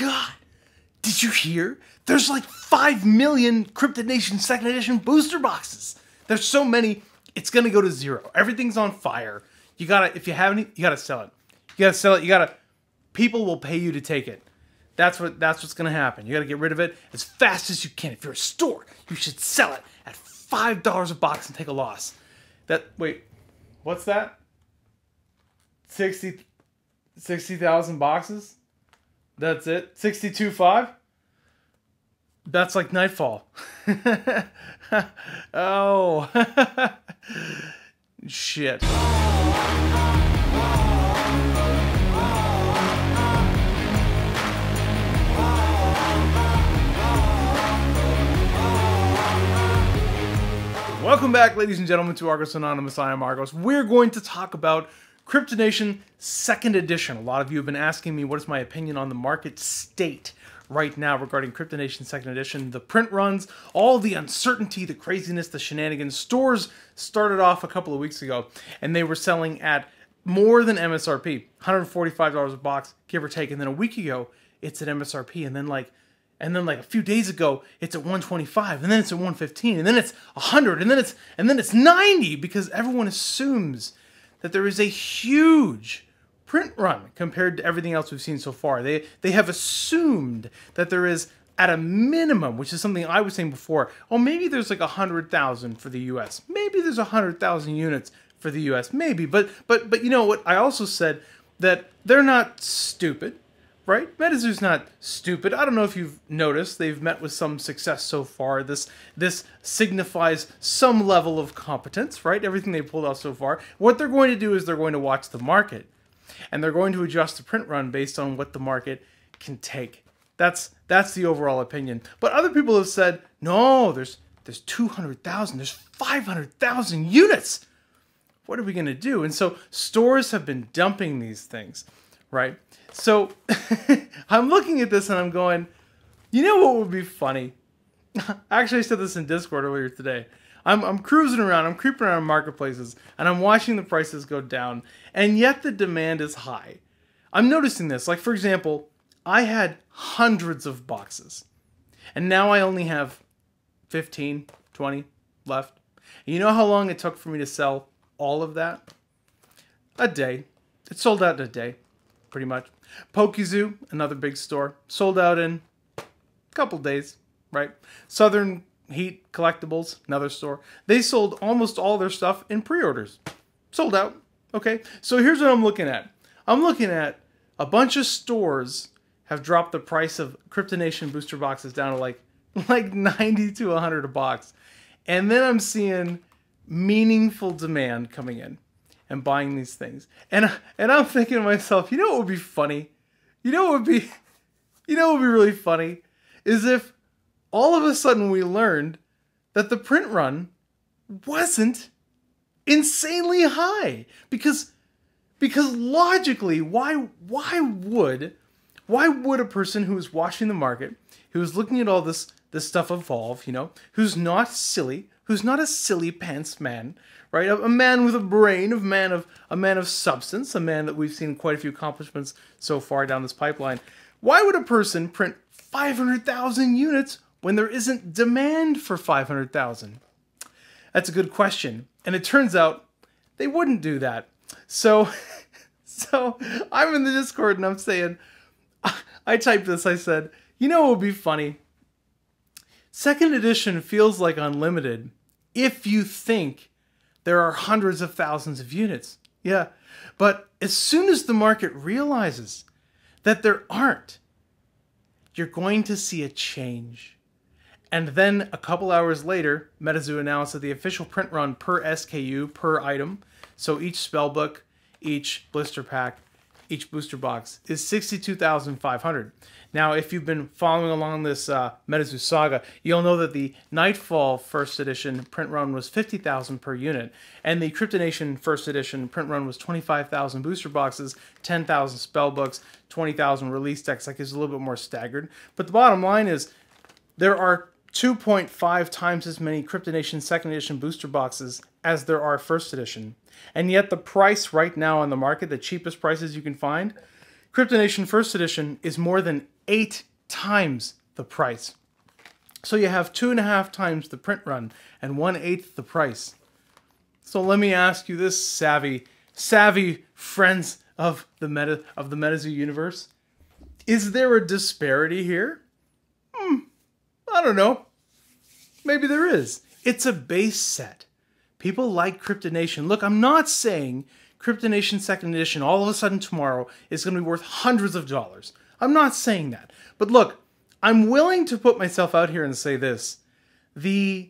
god! Did you hear? There's like 5 million Cryptid Nation 2nd edition booster boxes. There's so many, it's gonna go to zero. Everything's on fire. You gotta, if you have any, you gotta sell it. You gotta sell it, people will pay you to take it. That's what's gonna happen. You gotta get rid of it as fast as you can. If you're a store, you should sell it at $5 a box and take a loss. Wait, what's that? 60,000 boxes? That's it? 62.5? That's like Nightfall. Oh. Shit. Welcome back, ladies and gentlemen, to Argos Anonymous. I am Argos. We're going to talk about Cryptid Nation 2nd edition. A lot of you have been asking me what is my opinion on the market state right now regarding Cryptid Nation 2nd edition. The print runs, all the uncertainty, the craziness, the shenanigans. Stores started off a couple of weeks ago, and they were selling at more than MSRP, $145 a box, give or take. And then a week ago, it's at MSRP, and then like a few days ago, it's at 125, and then it's at 115, and then it's 100, and then it's 90, because everyone assumes that there is a huge print run compared to everything else we've seen so far. They have assumed that there is, at a minimum, which is something I was saying before, oh, maybe there's like 100,000 for the US. Maybe there's 100,000 units for the US. Maybe, but you know what? I also said that they're not stupid. Right? MetaZoo's not stupid. I don't know if you've noticed, they've met with some success so far. This signifies some level of competence, right? Everything they've pulled off so far. What they're going to do is they're going to watch the market, and they're going to adjust the print run based on what the market can take. That's the overall opinion. But other people have said, no, there's 200,000, there's 500,000 units. What are we going to do? And so stores have been dumping these things, right? So I'm looking at this and I'm going, you know what would be funny? Actually, I said this in Discord earlier today. I'm cruising around, I'm creeping around marketplaces, and I'm watching the prices go down, and yet the demand is high. I'm noticing this. Like, for example, I had hundreds of boxes, and now I only have 15, 20 left. And you know how long it took for me to sell all of that? A day. It sold out in a day, pretty much. MetaZoo, another big store, sold out in a couple days, right? Southern Heat Collectibles, another store. They sold almost all their stuff in pre-orders. Sold out, okay? So here's what I'm looking at. I'm looking at a bunch of stores have dropped the price of Cryptid Nation booster boxes down to like 90 to 100 a box. And then I'm seeing meaningful demand coming in and buying these things. And I'm thinking to myself, you know what would be funny? You know what would be really funny? Is if all of a sudden we learned that the print run wasn't insanely high. Because logically, why would a person who is watching the market, who is looking at all this stuff evolve, you know, who's not silly, who's not a silly pants man, right? A man with a brain, a man of substance, a man that we've seen quite a few accomplishments so far down this pipeline. Why would a person print 500,000 units when there isn't demand for 500,000? That's a good question. And it turns out they wouldn't do that. So I'm in the Discord and I'm saying, I typed this, I said, you know what would be funny? 2nd edition feels like unlimited if you think there are hundreds of thousands of units. Yeah, but as soon as the market realizes that there aren't, you're going to see a change. And then a couple hours later, MetaZoo announced that the official print run per SKU, per item, so each spellbook, each blister pack, each booster box, is 62,500. Now, if you've been following along this MetaZoo saga, you'll know that the Nightfall 1st edition print run was 50,000 per unit, and the Cryptid Nation 1st edition print run was 25,000 booster boxes, 10,000 spellbooks, 20,000 release decks. Like, it's a little bit more staggered. But the bottom line is, there are 2.5 times as many Cryptid Nation 2nd edition booster boxes as there are 1st edition. And yet the price right now on the market, the cheapest prices you can find, Cryptid Nation 1st edition is more than 8 times the price. So you have 2.5 times the print run and 1/8 the price. So let me ask you this, savvy friends of the MetaZoo universe. Is there a disparity here? I don't know. Maybe there is. It's a base set. People like Cryptid Nation. Look, I'm not saying Cryptid Nation 2nd edition all of a sudden tomorrow is going to be worth hundreds of dollars. I'm not saying that. But look, I'm willing to put myself out here and say this. The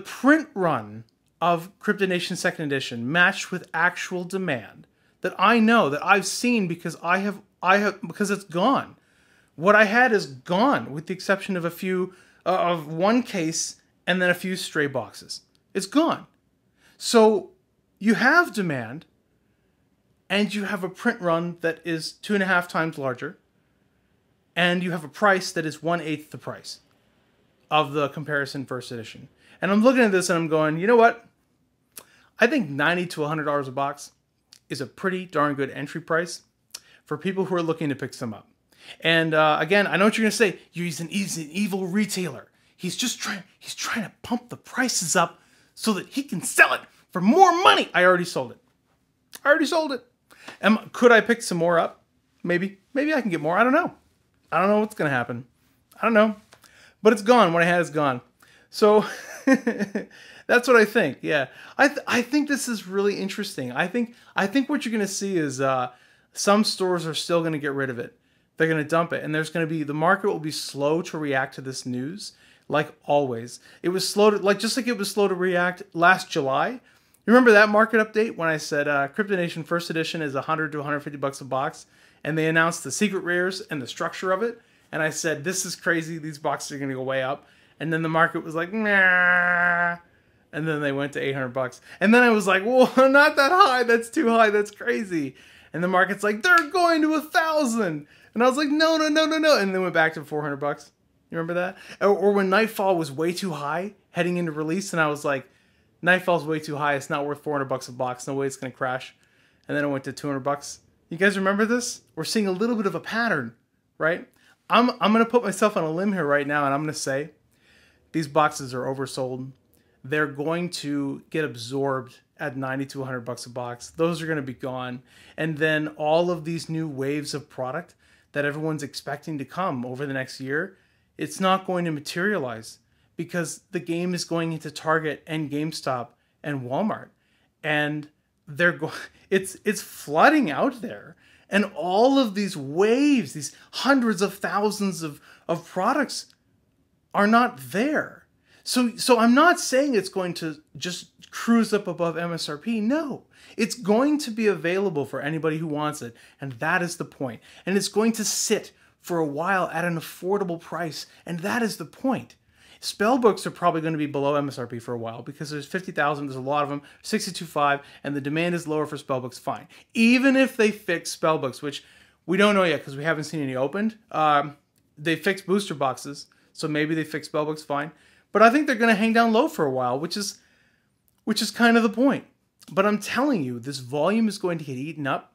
print run of Cryptid Nation 2nd edition matched with actual demand that I know, that I've seen because because it's gone. What I had is gone, with the exception of a few, of one case and then a few stray boxes. It's gone. So you have demand, and you have a print run that is 2.5 times larger, and you have a price that is 1/8 the price of the comparison first edition. And I'm looking at this and I'm going, you know what? I think $90 to $100 a box is a pretty darn good entry price for people who are looking to pick some up. And again, I know what you're going to say. He's an evil retailer. He's trying to pump the prices up so that he can sell it for more money. I already sold it. Could I pick some more up? Maybe I can get more. I don't know. I don't know what's going to happen. I don't know. But it's gone. What I had is gone. So that's what I think. Yeah. I think this is really interesting. I think what you're going to see is some stores are still going to get rid of it. They're going to dump it, and the market will be slow to react to this news, like always. It was slow to, just like it was slow to react last July. Remember that market update when I said Cryptid Nation First Edition is $100 to $150 a box, and they announced the secret rares and the structure of it, and I said, this is crazy, these boxes are going to go way up, and then the market was like, nah, and then they went to $800. And then I was like, whoa, not that high, that's too high, that's crazy. And the market's like, they're going to 1,000. And I was like, no. And then went back to $400. You remember that? Or when Nightfall was way too high heading into release, and I was like, Nightfall's way too high. It's not worth $400 a box. No way it's going to crash. And then it went to $200. You guys remember this? We're seeing a little bit of a pattern, right? I'm going to put myself on a limb here right now, and I'm going to say these boxes are oversold. They're going to get absorbed at $90 to $100 a box. Those are going to be gone. And then all of these new waves of product that everyone's expecting to come over the next year, it's not going to materialize because the game is going into Target and GameStop and Walmart, and it's flooding out there. And all of these waves, these hundreds of thousands of products are not there. So I'm not saying it's going to just cruise up above MSRP. No, it's going to be available for anybody who wants it. And that is the point. And it's going to sit for a while at an affordable price. And that is the point. Spellbooks are probably going to be below MSRP for a while because there's 50,000, there's a lot of them, 62.5, and the demand is lower for spellbooks, fine. Even if they fix spellbooks, which we don't know yet because we haven't seen any opened. They fixed booster boxes, so maybe they fix spellbooks, fine. But I think they're going to hang down low for a while, which is kind of the point. But I'm telling you, this volume is going to get eaten up,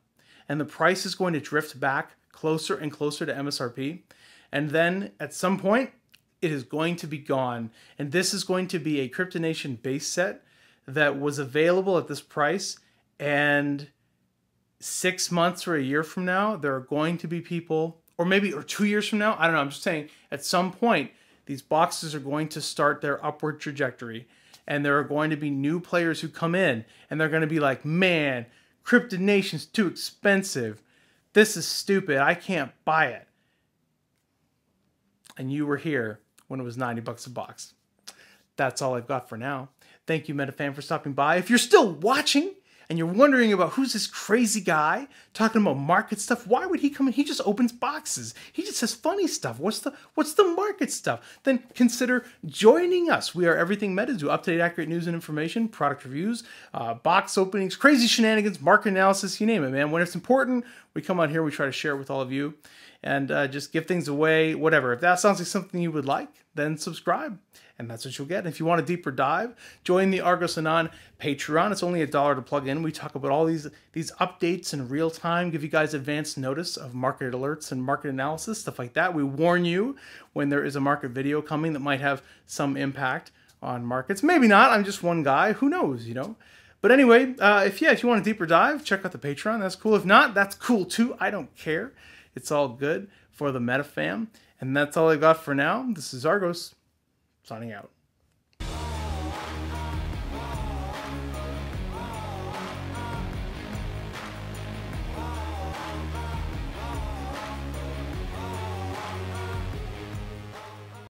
and the price is going to drift back closer and closer to MSRP. And then at some point, it is going to be gone. And this is going to be a Cryptid Nation base set that was available at this price. And 6 months or a year from now, there are going to be people, or 2 years from now, I don't know, I'm just saying, at some point, these boxes are going to start their upward trajectory. And there are going to be new players who come in, and they're going to be like, man, Cryptid Nation's too expensive. This is stupid. I can't buy it. And you were here when it was $90 a box. That's all I've got for now. Thank you, MetaFan, for stopping by. If you're still watching and you're wondering about who's this crazy guy talking about market stuff, why would he come in? He just opens boxes. He just says funny stuff. What's the market stuff? Then consider joining us. We are everything MetaZoo. Up-to-date, accurate news and information, product reviews, box openings, crazy shenanigans, market analysis, you name it, man. When it's important, we come out here, we try to share it with all of you. and just give things away, whatever. If that sounds like something you would like, then subscribe. And that's what you'll get. If you want a deeper dive, join the Argos Anon Patreon. It's only $1 to plug in. We talk about all these updates in real time, give you guys advance notice of market alerts and market analysis, stuff like that. We warn you when there is a market video coming that might have some impact on markets. Maybe not. I'm just one guy. Who knows, you know? But anyway, if you want a deeper dive, check out the Patreon. That's cool. If not, that's cool too. I don't care. It's all good for the Meta fam. And that's all I got for now. This is Argos, signing out.